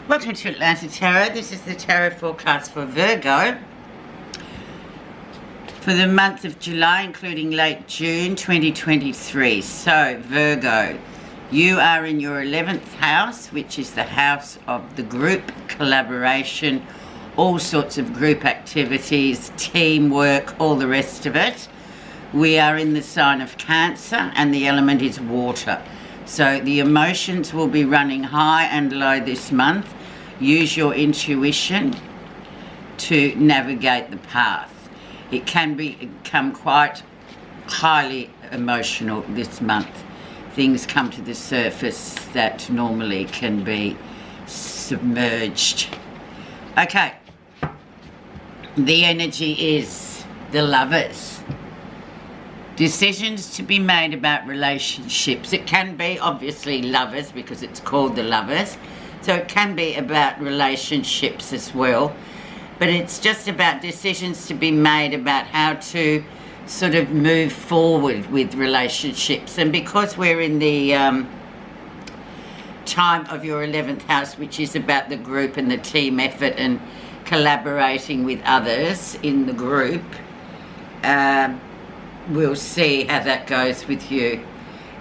Welcome to Atlanta Tarot. This is the tarot forecast for Virgo for the month of July, including late June 2023. So, Virgo, you are in your 11th house, which is the house of the group, collaboration, all sorts of group activities, teamwork, all the rest of it. We are in the sign of Cancer and the element is water. So the emotions will be running high and low this month. Use your intuition to navigate the path. It can become quite highly emotional this month. Things come to the surface that normally can be submerged. Okay. The energy is the Lovers. Decisions to be made about relationships. It can be obviously lovers because it's called the Lovers. So it can be about relationships as well. But it's just about decisions to be made about how to sort of move forward with relationships. And because we're in the time of your 11th house, which is about the group and the team effort and collaborating with others in the group, we'll see how that goes with you.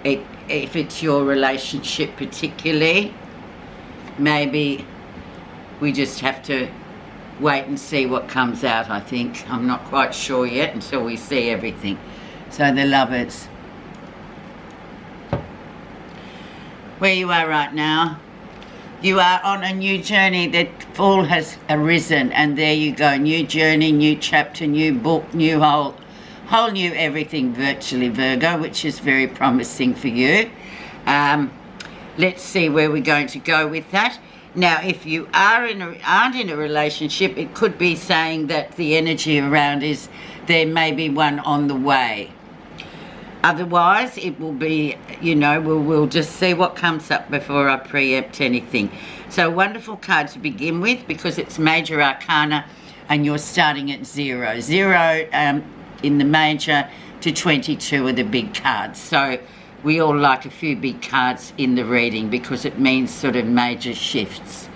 If it's your relationship particularly, maybe we just have to wait and see what comes out, I think. I'm not quite sure yet until we see everything. So the Lovers. Where you are right now, you are on a new journey. That fall has arisen, and there you go. New journey, new chapter, new book, new whole new everything virtually, Virgo, which is very promising for you. Let's see where we're going to go with that. Now, if you aren't in a relationship, it could be saying that the energy around is there may be one on the way. Otherwise, it will be, we'll just see what comes up before I preempt anything. So, wonderful card to begin with because it's Major Arcana and you're starting at 0. 0 in the major to 22 are the big cards. So, we all like a few big cards in the reading because it means sort of major shifts.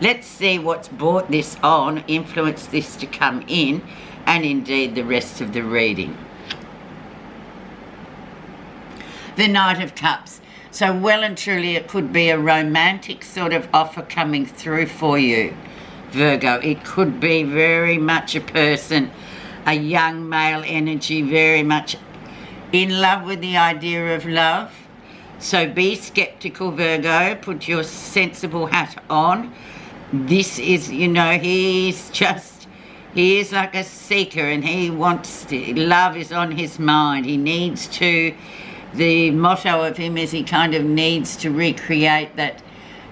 Let's see what's brought this on, influenced this to come in, and indeed the rest of the reading. The Knight of Cups. So well and truly it could be a romantic sort of offer coming through for you, Virgo. It could be very much a person, a young male energy, very much in love with the idea of love. So be skeptical, Virgo. Put your sensible hat on. This is, he is like a seeker and he wants to, love is on his mind. He needs to, the motto of him is he kind of needs to recreate that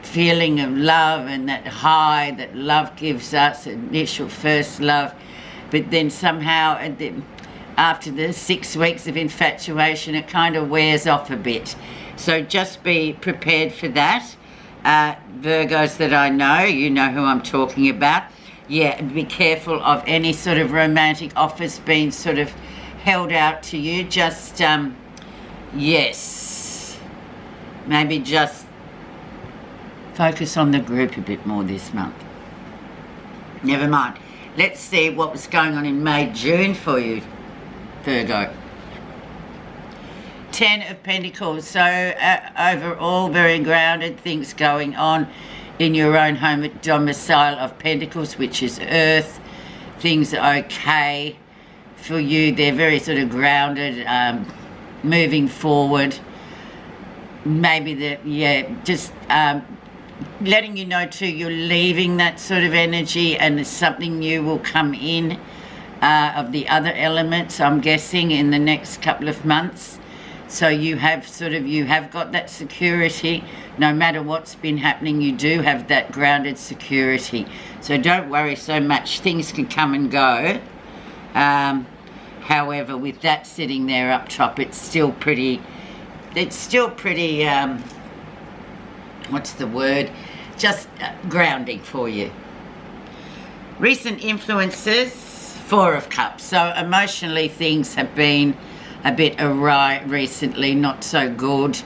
feeling of love and that high that love gives us, initial first love. But then somehow, after the 6 weeks of infatuation, it kind of wears off a bit. So just be prepared for that. Virgos that I know, you know who I'm talking about. Yeah, be careful of any sort of romantic offers being sort of held out to you. Just, yes, maybe just focus on the group a bit more this month. Never mind. Let's see what was going on in May, June for you, Virgo. 10 of Pentacles. So overall, very grounded things going on in your own home at domicile of Pentacles, which is Earth. Things are okay for you. They're very sort of grounded, moving forward. Maybe just letting you know too, you're leaving that sort of energy and something new will come in of the other elements, I'm guessing, in the next couple of months. So you have got that security. No matter what's been happening, you do have that grounded security. So don't worry so much. Things can come and go. However, with that sitting there up top, it's still pretty, what's the word? Just grounding for you. Recent influences. 4 of Cups. So emotionally things have been a bit awry recently, not so good.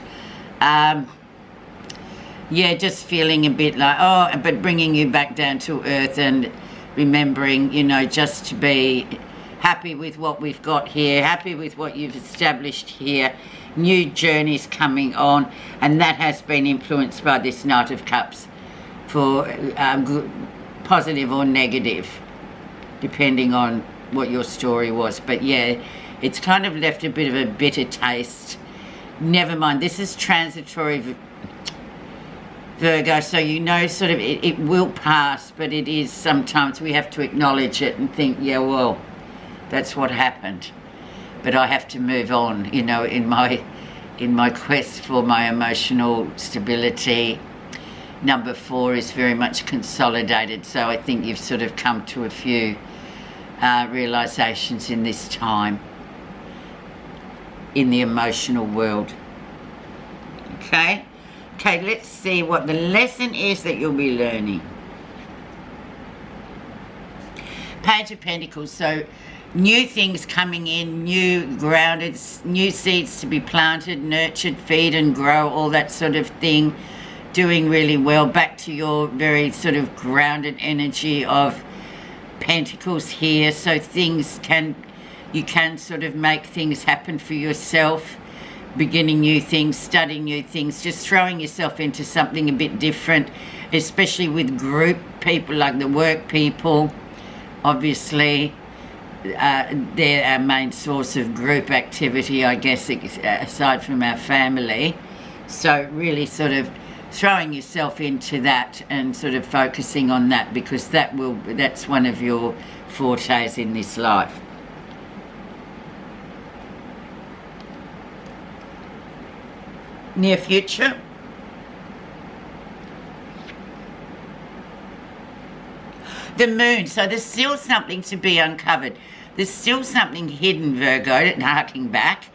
yeah, just feeling a bit like, oh, but bringing you back down to earth and remembering, you know, just to be happy with what we've got here, happy with what you've established here, new journeys coming on, and that has been influenced by this Knight of Cups for positive or negative, depending on what your story was. But yeah, it's kind of left a bit of a bitter taste. Never mind, this is transitory, Virgo, so you know sort of it will pass, but it is sometimes we have to acknowledge it and think, yeah, well, that's what happened. But I have to move on, you know, in my quest for my emotional stability. Number 4 is very much consolidated, so I think you've sort of come to a few realizations in this time in the emotional world. Okay, let's see what the lesson is that you'll be learning. Page of Pentacles, so new things coming in, new grounded, new seeds to be planted, nurtured, feed and grow, all that sort of thing. Doing really well, back to your very sort of grounded energy of Pentacles here, so you can sort of make things happen for yourself, beginning new things, studying new things, just throwing yourself into something a bit different, especially with group people, like the work people. Obviously they're our main source of group activity, I guess, aside from our family. So really sort of throwing yourself into that and sort of focusing on that, because that's one of your fortes in this life. Near future, the moon, so there's still something to be uncovered. There's still something hidden, Virgo, harking back.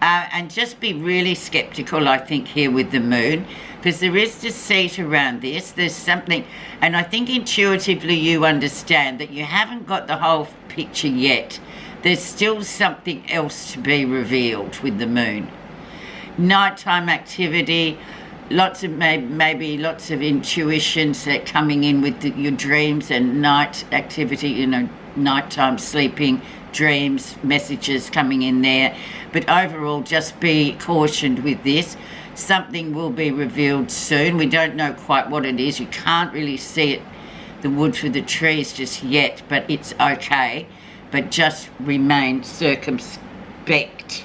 And just be really skeptical, I think, here with the moon, because there is deceit around this. There's something, and I think intuitively you understand that you haven't got the whole picture yet. There's still something else to be revealed with the moon. Nighttime activity, lots of maybe lots of intuitions that coming in with your dreams and night activity, you know, nighttime sleeping, dreams, messages coming in there. But overall, just be cautioned with this. Something will be revealed soon. We don't know quite what it is. You can't really see it, the wood for the trees just yet, but it's okay. But just remain circumspect,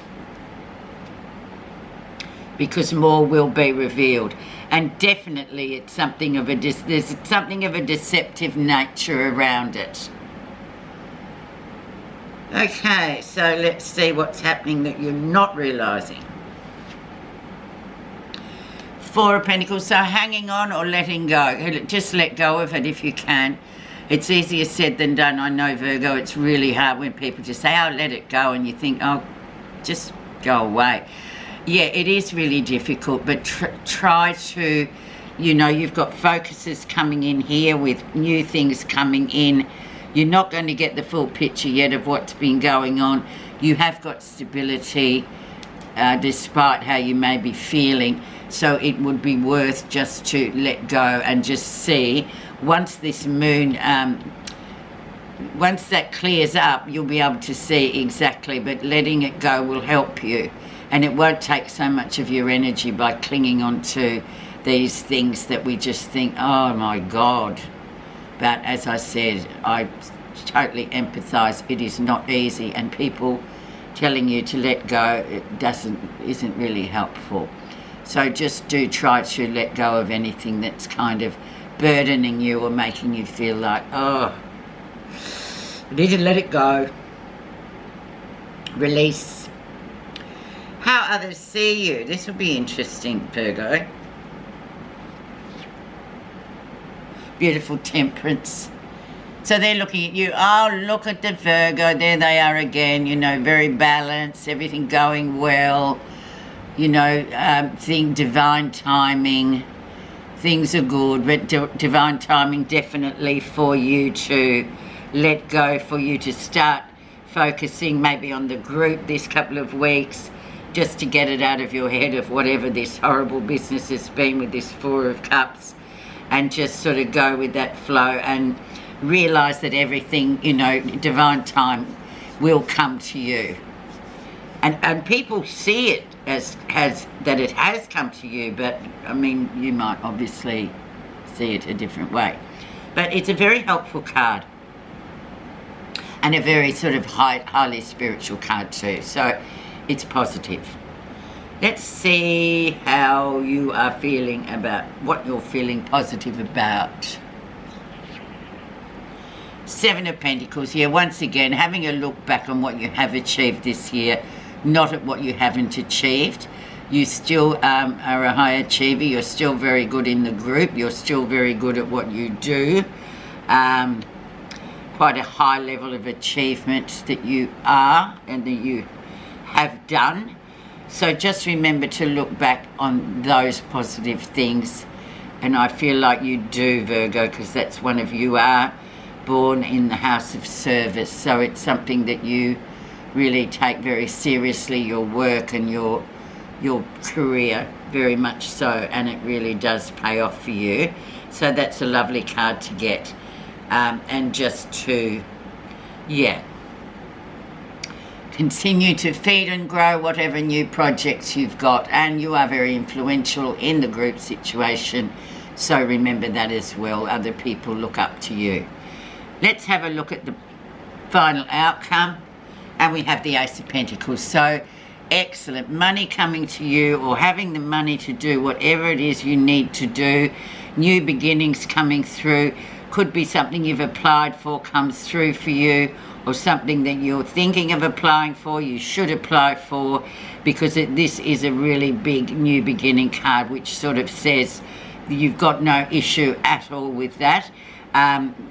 because more will be revealed. And definitely it's something of there's something of a deceptive nature around it. Okay, so let's see what's happening that you're not realising. 4 of Pentacles, so hanging on or letting go. Just let go of it if you can. It's easier said than done. I know, Virgo, it's really hard when people just say, oh, let it go, and you think, oh, just go away. Yeah, it is really difficult, but try to, you know, you've got focuses coming in here with new things coming in. You're not going to get the full picture yet of what's been going on. You have got stability despite how you may be feeling. So it would be worth just to let go and just see. Once this moon, once that clears up, you'll be able to see exactly. But letting it go will help you. And it won't take so much of your energy by clinging on to these things that we just think, oh my God. But as I said, I totally empathise. It is not easy, and people telling you to let go, isn't really helpful. So just do try to let go of anything that's kind of burdening you or making you feel like, oh, I need to let it go. Release. How others see you. This will be interesting, Virgo. Beautiful Temperance. So they're looking at you. Oh, look at the Virgo. There they are again, you know, very balanced, everything going well, you know, divine timing. Things are good, but divine timing definitely for you to let go, for you to start focusing maybe on the group this couple of weeks. just to get it out of your head of whatever this horrible business has been with this Four of Cups, and just sort of go with that flow and realise that everything, you know, divine time will come to you. And people see it as that it has come to you, but I mean, you might obviously see it a different way. But it's a very helpful card, and a very sort of highly spiritual card too, so it's positive. Let's see how you are feeling about what you're feeling positive about. Seven of Pentacles here, once again, having a look back on what you have achieved this year, not at what you haven't achieved. You still are a high achiever. You're still very good in the group. You're still very good at what you do. Quite a high level of achievement that you are and that you have done. So just remember to look back on those positive things. And I feel like you do, Virgo, because that's one of you are born in the house of service. So it's something that you really take very seriously, your work and your career, very much so, and it really does pay off for you. So that's a lovely card to get, and just to continue to feed and grow whatever new projects you've got, and you are very influential in the group situation, so remember that as well. Other people look up to you. Let's have a look at the final outcome. And we have the Ace of Pentacles. So excellent. Money coming to you, or having the money to do whatever it is you need to do. New beginnings coming through. Could be something you've applied for comes through for you, or something that you're thinking of applying for, you should apply for, because this is a really big new beginning card, which sort of says you've got no issue at all with that.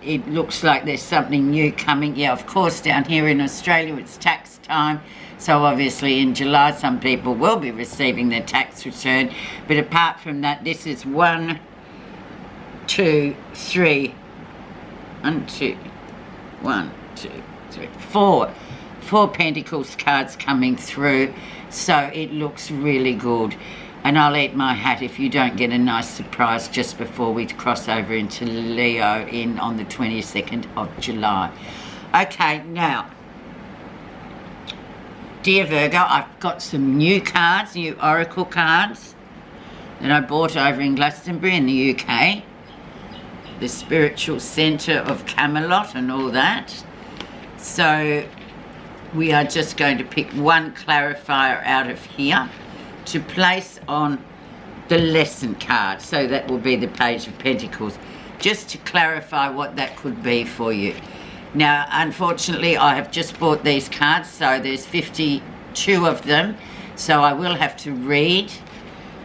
It looks like there's something new coming. Yeah, of course, down here in Australia it's tax time, so obviously in July some people will be receiving their tax return. But apart from that, this is 1, 2, 3, 1, 2, 1, 2, 3, 4 Pentacles cards coming through, so it looks really good. And I'll eat my hat if you don't get a nice surprise just before we cross over into Leo on the 22nd of July. Okay, now, dear Virgo, I've got some new cards, new oracle cards that I bought over in Glastonbury in the UK. The spiritual centre of Camelot and all that. So we are just going to pick one clarifier out of here to place on the lesson card. So that will be the Page of Pentacles, just to clarify what that could be for you. Now, unfortunately, I have just bought these cards, so there's 52 of them, so I will have to read,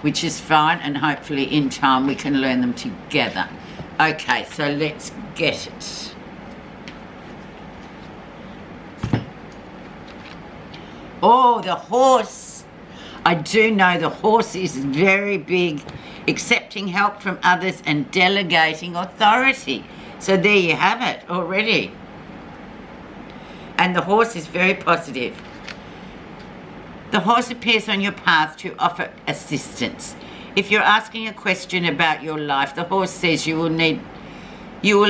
which is fine, and hopefully in time we can learn them together. Okay, so let's get it. Oh, the horse. I do know the horse is very big, accepting help from others and delegating authority. So there you have it already. And the horse is very positive. The horse appears on your path to offer assistance. If you're asking a question about your life, the horse says you will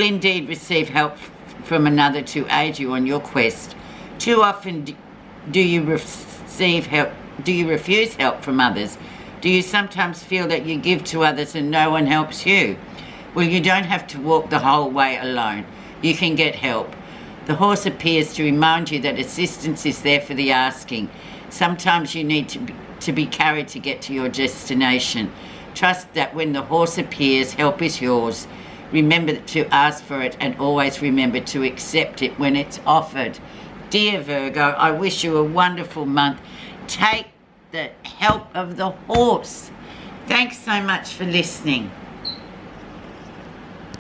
indeed receive help from another to aid you on your quest. Too often do you receive help? Do you refuse help from others? Do you sometimes feel that you give to others and no one helps you? Well, you don't have to walk the whole way alone. You can get help. The horse appears to remind you that assistance is there for the asking. Sometimes you need to be carried to get to your destination. Trust that when the horse appears, help is yours. Remember to ask for it, and always remember to accept it when it's offered. Dear Virgo, I wish you a wonderful month. Take the help of the horse. Thanks so much for listening.